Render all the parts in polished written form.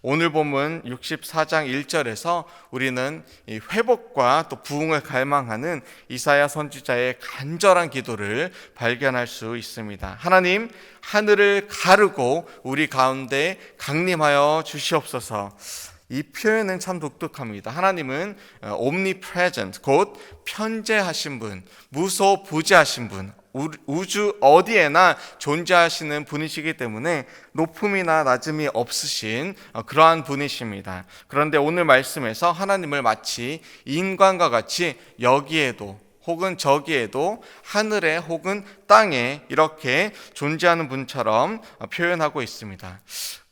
오늘 본문 64장 1절에서 우리는 이 회복과 또 부흥을 갈망하는 이사야 선지자의 간절한 기도를 발견할 수 있습니다. 하나님, 하늘을 가르고 우리 가운데 강림하여 주시옵소서. 이 표현은 참 독특합니다. 하나님은 omnipresent, 곧 편재하신 분, 무소부재하신 분, 우주 어디에나 존재하시는 분이시기 때문에 높음이나 낮음이 없으신 그러한 분이십니다. 그런데 오늘 말씀에서 하나님을 마치 인간과 같이 여기에도 혹은 저기에도 하늘에 혹은 땅에 이렇게 존재하는 분처럼 표현하고 있습니다.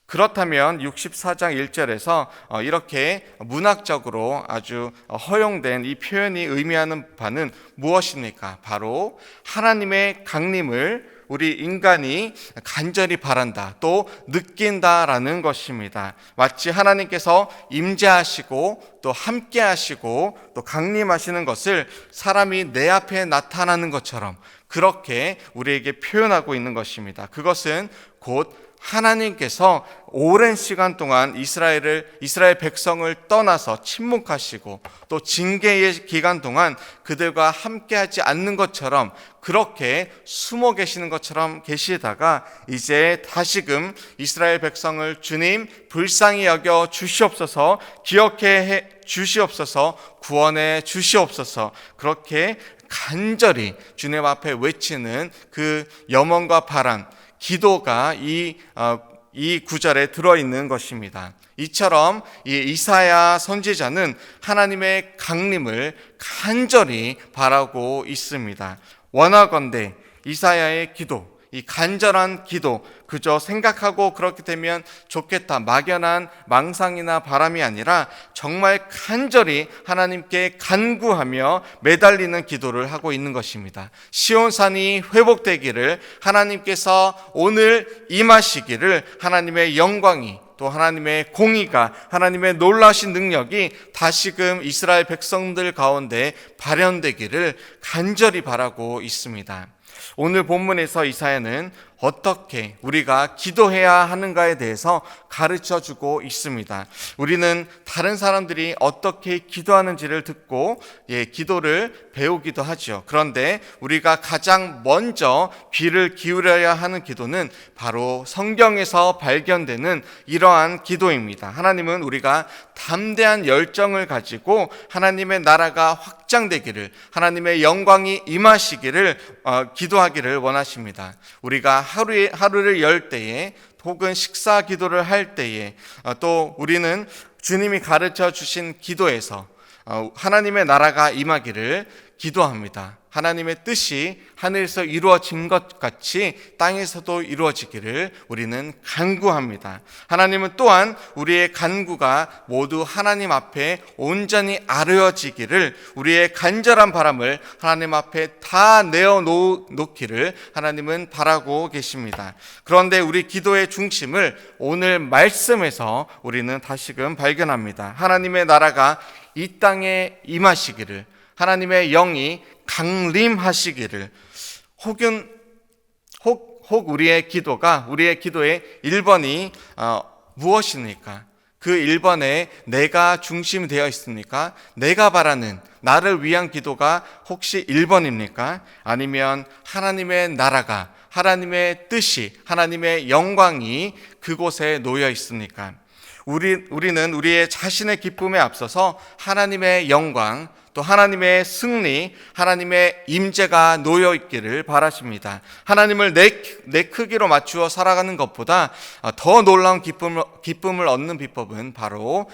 그렇다면 64장 1절에서 이렇게 문학적으로 아주 허용된 이 표현이 의미하는 바는 무엇입니까? 바로 하나님의 강림을 우리 인간이 간절히 바란다, 또 느낀다라는 것입니다. 마치 하나님께서 임재하시고 또 함께 하시고 또 강림하시는 것을 사람이 내 앞에 나타나는 것처럼 그렇게 우리에게 표현하고 있는 것입니다. 그것은 곧 하나님께서 오랜 시간 동안 이스라엘 백성을 떠나서 침묵하시고 또 징계의 기간 동안 그들과 함께하지 않는 것처럼 그렇게 숨어 계시는 것처럼 계시다가 이제 다시금 이스라엘 백성을 주님 불쌍히 여겨 주시옵소서, 기억해 주시옵소서, 구원해 주시옵소서, 그렇게 간절히 주님 앞에 외치는 그 염원과 바람, 기도가 이 구절에 들어있는 것입니다. 이처럼 이 이사야 선지자는 하나님의 강림을 간절히 바라고 있습니다. 원하건대 이사야의 기도, 이 간절한 기도, 그저 생각하고 그렇게 되면 좋겠다, 막연한 망상이나 바람이 아니라 정말 간절히 하나님께 간구하며 매달리는 기도를 하고 있는 것입니다. 시온산이 회복되기를, 하나님께서 오늘 임하시기를, 하나님의 영광이 또 하나님의 공의가, 하나님의 놀라신 능력이 다시금 이스라엘 백성들 가운데 발현되기를 간절히 바라고 있습니다. 오늘 본문에서 이사야는 어떻게 우리가 기도해야 하는가에 대해서 가르쳐주고 있습니다. 우리는 다른 사람들이 어떻게 기도하는지를 듣고 기도를 배우기도 하죠. 그런데 우리가 가장 먼저 귀를 기울여야 하는 기도는 바로 성경에서 발견되는 이러한 기도입니다. 하나님은 우리가 담대한 열정을 가지고 하나님의 나라가 확장되기를, 하나님의 영광이 임하시기를 기도하기를 원하십니다. 우리가 하루를 열 때에 혹은 식사 기도를 할 때에 또 우리는 주님이 가르쳐 주신 기도에서 하나님의 나라가 임하기를 기도합니다. 하나님의 뜻이 하늘에서 이루어진 것 같이 땅에서도 이루어지기를 우리는 간구합니다. 하나님은 또한 우리의 간구가 모두 하나님 앞에 온전히 아뢰어지기를, 우리의 간절한 바람을 하나님 앞에 다 내어놓기를 하나님은 바라고 계십니다. 그런데 우리 기도의 중심을 오늘 말씀에서 우리는 다시금 발견합니다. 하나님의 나라가 이 땅에 임하시기를, 하나님의 영이 강림하시기를, 혹 우리의 기도의 1번이 무엇입니까? 그 1번에 내가 중심이 되어 있습니까? 내가 바라는 나를 위한 기도가 혹시 1번입니까? 아니면 하나님의 나라가, 하나님의 뜻이, 하나님의 영광이 그곳에 놓여 있습니까? 우리는 우리의 자신의 기쁨에 앞서서 하나님의 영광, 또 하나님의 승리, 하나님의 임재가 놓여 있기를 바라십니다. 하나님을 내 크기로 맞추어 살아가는 것보다 더 놀라운 기쁨을 얻는 비법은 바로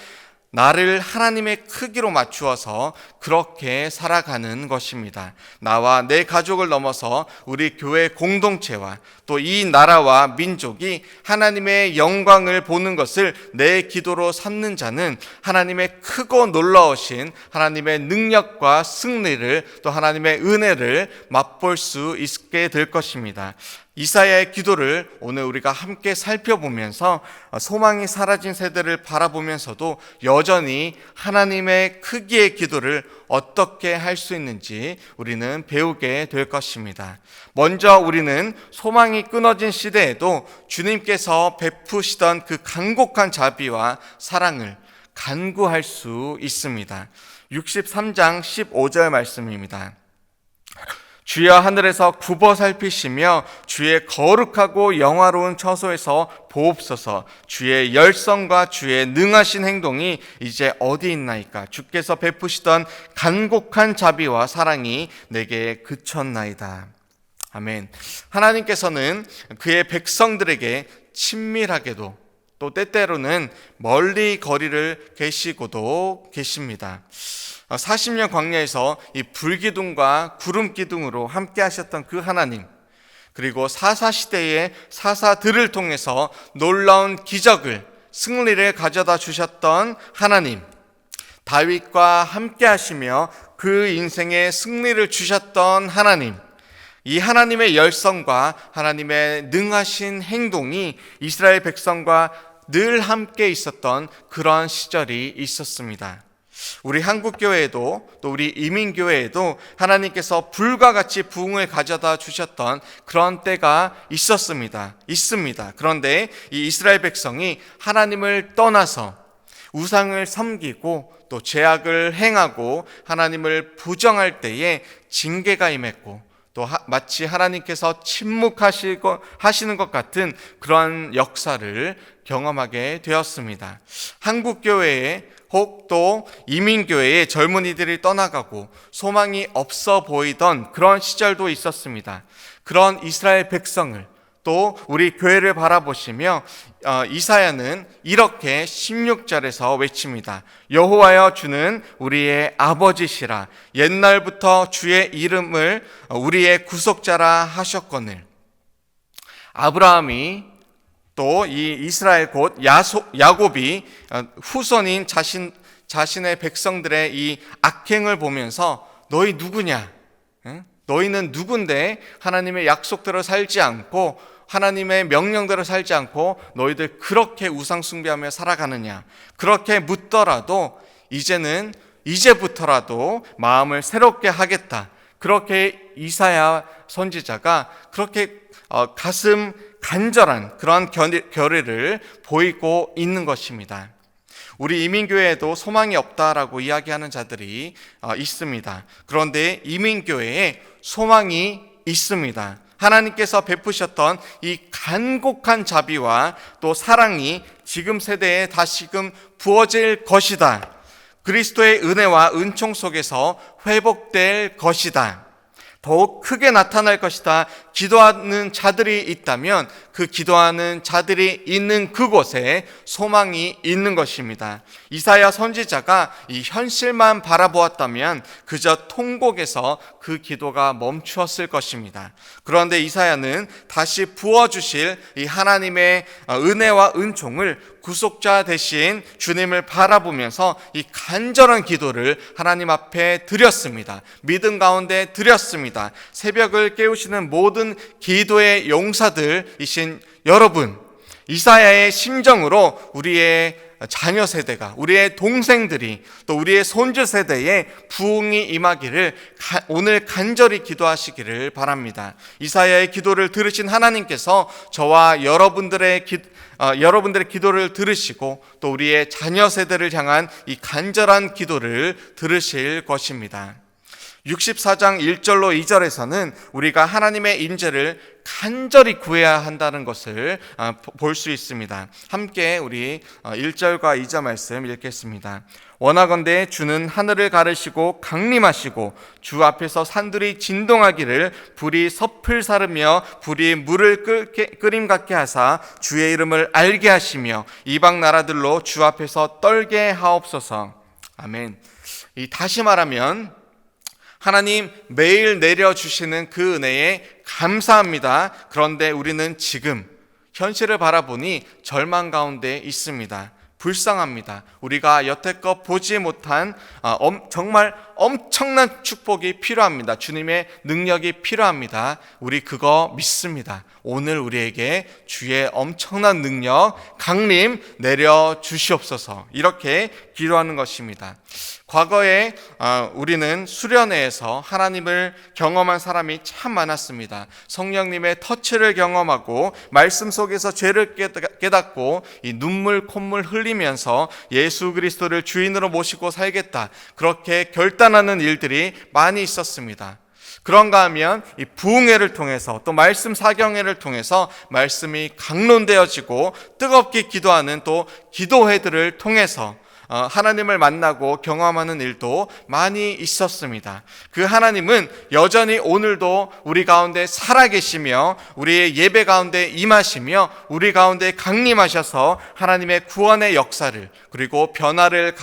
나를 하나님의 크기로 맞추어서 그렇게 살아가는 것입니다. 나와 내 가족을 넘어서 우리 교회 공동체와 또 이 나라와 민족이 하나님의 영광을 보는 것을 내 기도로 삼는 자는 하나님의 크고 놀라우신 하나님의 능력과 승리를, 또 하나님의 은혜를 맛볼 수 있게 될 것입니다. 이사야의 기도를 오늘 우리가 함께 살펴보면서 소망이 사라진 세대를 바라보면서도 여전히 하나님의 크기의 기도를 어떻게 할 수 있는지 우리는 배우게 될 것입니다. 먼저 우리는 소망이 끊어진 시대에도 주님께서 베푸시던 그 간곡한 자비와 사랑을 간구할 수 있습니다. 63장 15절 말씀입니다. 주여 하늘에서 굽어 살피시며 주의 거룩하고 영화로운 처소에서 보옵소서. 주의 열성과 주의 능하신 행동이 이제 어디 있나이까? 주께서 베푸시던 간곡한 자비와 사랑이 내게 그쳤나이다. 아멘. 하나님께서는 그의 백성들에게 친밀하게도 또 때때로는 멀리 거리를 계시고도 계십니다. 40년 광야에서 이 불기둥과 구름기둥으로 함께 하셨던 그 하나님, 그리고 사사시대의 사사들을 통해서 놀라운 기적을, 승리를 가져다 주셨던 하나님, 다윗과 함께 하시며 그 인생에 승리를 주셨던 하나님, 이 하나님의 열성과 하나님의 능하신 행동이 이스라엘 백성과 늘 함께 있었던 그런 시절이 있었습니다. 우리 한국교회에도 또 우리 이민교회에도 하나님께서 불과 같이 부흥을 가져다 주셨던 그런 때가 있습니다. 그런데 이 이스라엘 백성이 하나님을 떠나서 우상을 섬기고 또 죄악을 행하고 하나님을 부정할 때에 징계가 임했고 또 마치 하나님께서 침묵하시는 것 같은 그런 역사를 경험하게 되었습니다. 한국교회에 혹 또 이민교회의 젊은이들이 떠나가고 소망이 없어 보이던 그런 시절도 있었습니다. 그런 이스라엘 백성을 또 우리 교회를 바라보시며 이사야는 이렇게 16절에서 외칩니다. 여호와여 주는 우리의 아버지시라. 옛날부터 주의 이름을 우리의 구속자라 하셨거늘. 아브라함이 또 이 이스라엘 곧 야곱이 후손인 자신의 백성들의 이 악행을 보면서 너희 누구냐? 너희는 누군데 하나님의 약속대로 살지 않고 하나님의 명령대로 살지 않고 너희들 그렇게 우상 숭배하며 살아가느냐? 그렇게 묻더라도 이제부터라도 마음을 새롭게 하겠다. 그렇게 이사야 선지자가 그렇게 가슴 간절한 그런 결의를 보이고 있는 것입니다. 우리 이민교회에도 소망이 없다라고 이야기하는 자들이 있습니다. 그런데 이민교회에 소망이 있습니다. 하나님께서 베푸셨던 이 간곡한 자비와 또 사랑이 지금 세대에 다시금 부어질 것이다. 그리스도의 은혜와 은총 속에서 회복될 것이다. 더욱 크게 나타날 것이다. 기도하는 자들이 있다면 그 기도하는 자들이 있는 그곳에 소망이 있는 것입니다. 이사야 선지자가 이 현실만 바라보았다면 그저 통곡에서 그 기도가 멈추었을 것입니다. 그런데 이사야는 다시 부어주실 이 하나님의 은혜와 은총을 구속자 되신 주님을 바라보면서 이 간절한 기도를 하나님 앞에 드렸습니다. 믿음 가운데 드렸습니다. 새벽을 깨우시는 모든 기도의 용사들이신 여러분, 이사야의 심정으로 우리의 자녀 세대가, 우리의 동생들이 또 우리의 손주 세대에 부흥이 임하기를 오늘 간절히 기도하시기를 바랍니다. 이사야의 기도를 들으신 하나님께서 저와 여러분들의 기도를 들으시고 또 우리의 자녀 세대를 향한 이 간절한 기도를 들으실 것입니다. 64장 1절로 2절에서는 우리가 하나님의 인재를 간절히 구해야 한다는 것을 볼 수 있습니다. 함께 우리 1절과 2절 말씀 읽겠습니다. 원하건대 주는 하늘을 가르시고 강림하시고 주 앞에서 산들이 진동하기를 불이 섭을 사르며 불이 물을 끓임 같게 하사 주의 이름을 알게 하시며 이방 나라들로 주 앞에서 떨게 하옵소서. 아멘. 다시 말하면 하나님 매일 내려주시는 그 은혜에 감사합니다. 그런데 우리는 지금 현실을 바라보니 절망 가운데 있습니다. 불쌍합니다. 우리가 여태껏 보지 못한 정말 엄청난 축복이 필요합니다. 주님의 능력이 필요합니다. 우리 그거 믿습니다. 오늘 우리에게 주의 엄청난 능력, 강림 내려 주시옵소서. 이렇게 기도하는 것입니다. 과거에 우리는 수련회에서 하나님을 경험한 사람이 참 많았습니다. 성령님의 터치를 경험하고 말씀 속에서 죄를 깨닫고 이 눈물 콧물 흘리면서 예수 그리스도를 주인으로 모시고 살겠다, 그렇게 결단하는 일들이 많이 있었습니다. 그런가 하면 이 부흥회를 통해서 또 말씀 사경회를 통해서 말씀이 강론되어지고 뜨겁게 기도하는 또 기도회들을 통해서 하나님을 만나고 경험하는 일도 많이 있었습니다. 그 하나님은 여전히 오늘도 우리 가운데 살아계시며 우리의 예배 가운데 임하시며 우리 가운데 강림하셔서 하나님의 구원의 역사를, 그리고 변화를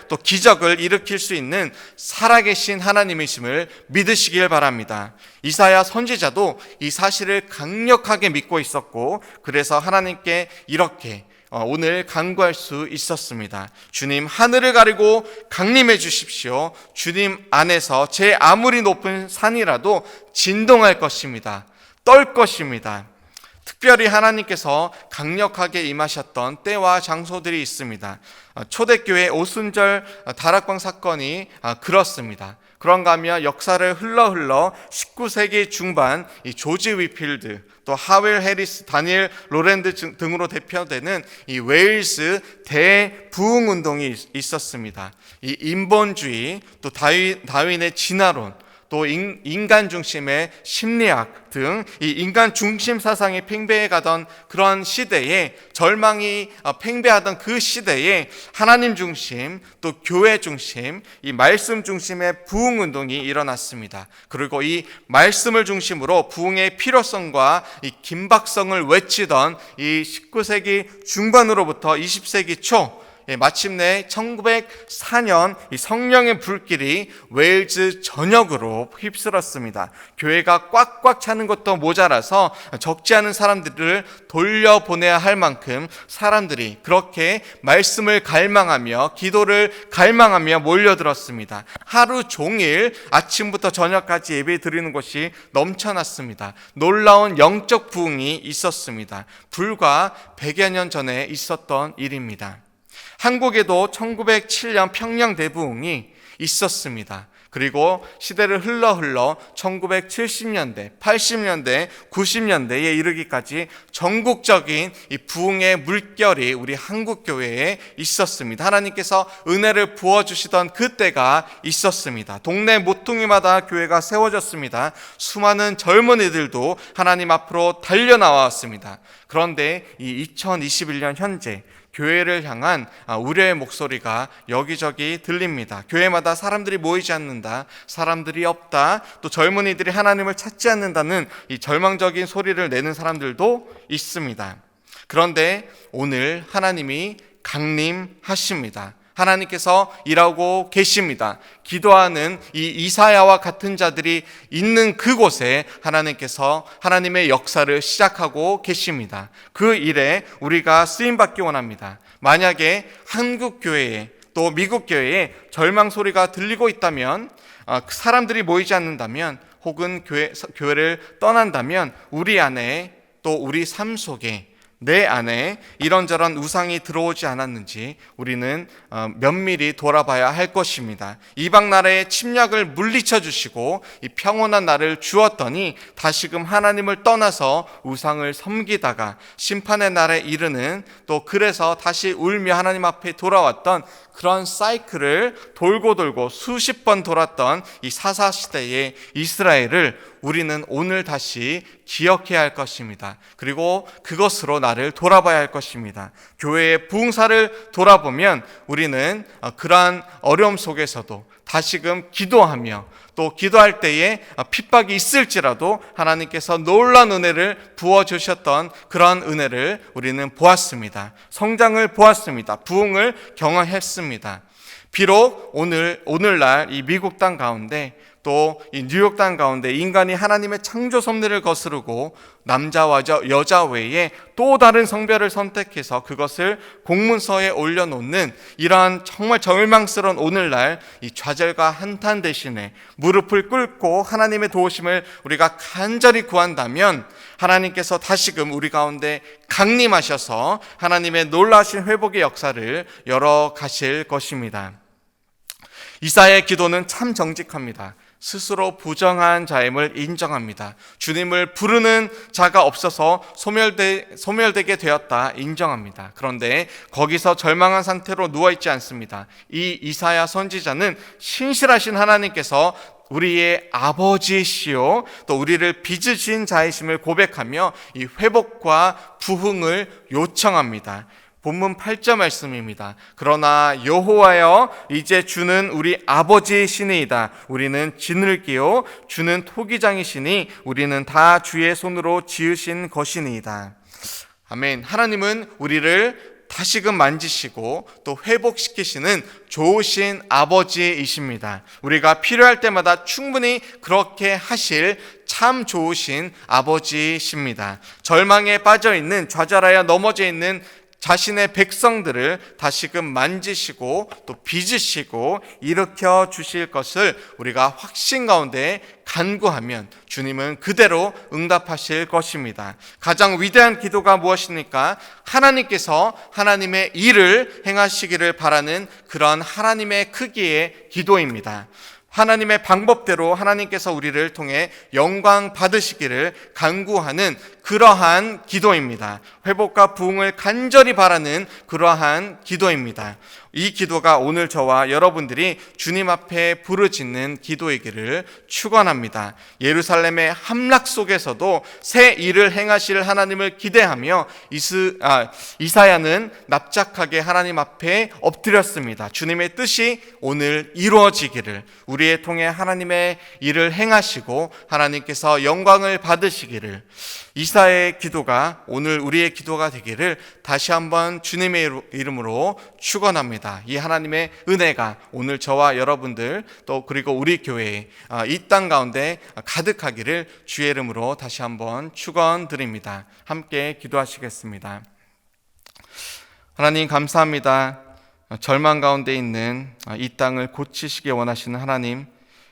또 기적을 일으킬 수 있는 살아계신 하나님이심을 믿으시길 바랍니다. 이사야 선지자도 이 사실을 강력하게 믿고 있었고, 그래서 하나님께 이렇게 오늘 간구할 수 있었습니다. 주님, 하늘을 가리고 강림해 주십시오. 주님 안에서 제 아무리 높은 산이라도 진동할 것입니다. 떨 것입니다. 특별히 하나님께서 강력하게 임하셨던 때와 장소들이 있습니다. 초대교회 오순절 다락방 사건이 그렇습니다. 그런가 하면 역사를 흘러 19세기 중반 이 조지 위필드, 또 하웰 해리스, 다니엘 로랜드 등으로 대표되는 이 웨일스 대부흥운동이 있었습니다. 이 인본주의, 또 다윈의 진화론, 또 인간 중심의 심리학 등 이 인간 중심 사상이 팽배해가던 그런 시대에, 절망이 팽배하던 그 시대에 하나님 중심, 또 교회 중심, 이 말씀 중심의 부흥운동이 일어났습니다. 그리고 이 말씀을 중심으로 부흥의 필요성과 이 긴박성을 외치던 이 19세기 중반으로부터 20세기 초, 마침내 1904년 이 성령의 불길이 웨일즈 전역으로 휩쓸었습니다. 교회가 꽉꽉 차는 것도 모자라서 적지 않은 사람들을 돌려보내야 할 만큼 사람들이 그렇게 말씀을 갈망하며 기도를 갈망하며 몰려들었습니다. 하루 종일 아침부터 저녁까지 예배 드리는 곳이 넘쳐났습니다. 놀라운 영적 부흥이 있었습니다. 불과 100여 년 전에 있었던 일입니다. 한국에도 1907년 평양 대부흥이 있었습니다. 그리고 시대를 흘러 1970년대, 80년대, 90년대에 이르기까지 전국적인 이 부흥의 물결이 우리 한국교회에 있었습니다. 하나님께서 은혜를 부어주시던 그때가 있었습니다. 동네 모퉁이마다 교회가 세워졌습니다. 수많은 젊은이들도 하나님 앞으로 달려나왔습니다. 그런데 이 2021년 현재 교회를 향한 우려의 목소리가 여기저기 들립니다. 교회마다 사람들이 모이지 않는다, 사람들이 없다, 또 젊은이들이 하나님을 찾지 않는다는 이 절망적인 소리를 내는 사람들도 있습니다. 그런데 오늘 하나님이 강림하십니다. 하나님께서 일하고 계십니다. 기도하는 이 이사야와 같은 자들이 있는 그곳에 하나님께서 하나님의 역사를 시작하고 계십니다. 그 일에 우리가 쓰임받기 원합니다. 만약에 한국 교회에 또 미국 교회에 절망 소리가 들리고 있다면, 사람들이 모이지 않는다면, 혹은 교회를 떠난다면 우리 안에, 또 우리 삶 속에, 내 안에 이런저런 우상이 들어오지 않았는지 우리는 면밀히 돌아봐야 할 것입니다. 이방 나라의 침략을 물리쳐 주시고 이 평온한 날을 주었더니 다시금 하나님을 떠나서 우상을 섬기다가 심판의 날에 이르는, 또 그래서 다시 울며 하나님 앞에 돌아왔던 그런 사이클을 돌고 수십 번 돌았던 이 사사시대의 이스라엘을 우리는 오늘 다시 기억해야 할 것입니다. 그리고 그것으로 나를 돌아봐야 할 것입니다. 교회의 부흥사를 돌아보면 우리는 그러한 어려움 속에서도 다시금 기도하며, 또 기도할 때에 핍박이 있을지라도 하나님께서 놀라운 은혜를 부어주셨던 그런 은혜를 우리는 보았습니다. 성장을 보았습니다. 부흥을 경험했습니다. 비록 오늘날 이 미국 땅 가운데 또 또 이 뉴욕 땅 가운데 인간이 하나님의 창조 섭리를 거스르고 남자와 여자 외에 또 다른 성별을 선택해서 그것을 공문서에 올려놓는 이러한 정말 절망스러운 오늘날 이 좌절과 한탄 대신에 무릎을 꿇고 하나님의 도우심을 우리가 간절히 구한다면 하나님께서 다시금 우리 가운데 강림하셔서 하나님의 놀라우신 회복의 역사를 열어 가실 것입니다. 이사야의 기도는 참 정직합니다. 스스로 부정한 자임을 인정합니다. 주님을 부르는 자가 없어서 소멸되게 되었다 인정합니다. 그런데 거기서 절망한 상태로 누워있지 않습니다. 이 이사야 선지자는 신실하신 하나님께서 우리의 아버지시요 또 우리를 빚으신 자이심을 고백하며 이 회복과 부흥을 요청합니다. 본문 8절 말씀입니다. 그러나 여호와여 이제 주는 우리 아버지이시니이다. 우리는 지늘기요 주는 토기장이시니 우리는 다 주의 손으로 지으신 것이니이다. 아멘. 하나님은 우리를 다시금 만지시고 또 회복시키시는 좋으신 아버지이십니다. 우리가 필요할 때마다 충분히 그렇게 하실 참 좋으신 아버지이십니다. 절망에 빠져있는, 좌절하여 넘어져 있는 자신의 백성들을 다시금 만지시고 또 빚으시고 일으켜 주실 것을 우리가 확신 가운데 간구하면 주님은 그대로 응답하실 것입니다. 가장 위대한 기도가 무엇입니까? 하나님께서 하나님의 일을 행하시기를 바라는 그런 하나님의 크기의 기도입니다. 하나님의 방법대로 하나님께서 우리를 통해 영광 받으시기를 간구하는 그러한 기도입니다. 회복과 부흥을 간절히 바라는 그러한 기도입니다. 이 기도가 오늘 저와 여러분들이 주님 앞에 부르짖는 기도이기를 축원합니다. 예루살렘의 함락 속에서도 새 일을 행하실 하나님을 기대하며 이사야는 납작하게 하나님 앞에 엎드렸습니다. 주님의 뜻이 오늘 이루어지기를, 우리의 통해 하나님의 일을 행하시고 하나님께서 영광을 받으시기를, 이사야의 기도가 오늘 우리의 기도가 되기를 다시 한번 주님의 이름으로 축원합니다. 이 하나님의 은혜가 오늘 저와 여러분들 또 그리고 우리 교회에 이 땅 가운데 가득하기를 주의 이름으로 다시 한번 축원드립니다. 함께 기도하시겠습니다. 하나님 감사합니다. 절망 가운데 있는 이 땅을 고치시기 원하시는 하나님,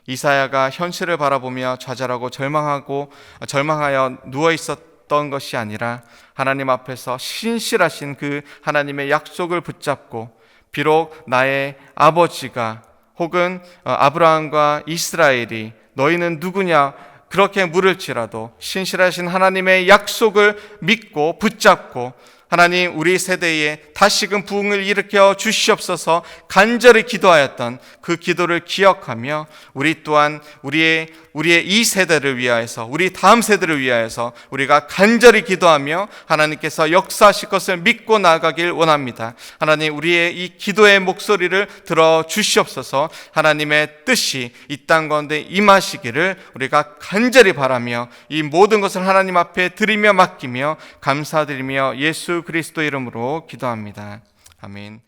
이사야가 현실을 바라보며 좌절하고 절망하여 누워 있었던 것이 아니라 하나님 앞에서 신실하신 그 하나님의 약속을 붙잡고, 비록 나의 아버지가 혹은 아브라함과 이스라엘이 너희는 누구냐 그렇게 물을지라도 신실하신 하나님의 약속을 믿고 붙잡고, 하나님 우리 세대에 다시금 부흥을 일으켜 주시옵소서 간절히 기도하였던 그 기도를 기억하며 우리 또한 우리의 이 세대를 위하여서, 우리 다음 세대를 위하여서 우리가 간절히 기도하며 하나님께서 역사하실 것을 믿고 나아가길 원합니다. 하나님 우리의 이 기도의 목소리를 들어 주시옵소서. 하나님의 뜻이 이 땅 가운데 임하시기를 우리가 간절히 바라며 이 모든 것을 하나님 앞에 드리며 맡기며 감사드리며 예수 그리스도 이름으로 기도합니다. 아멘.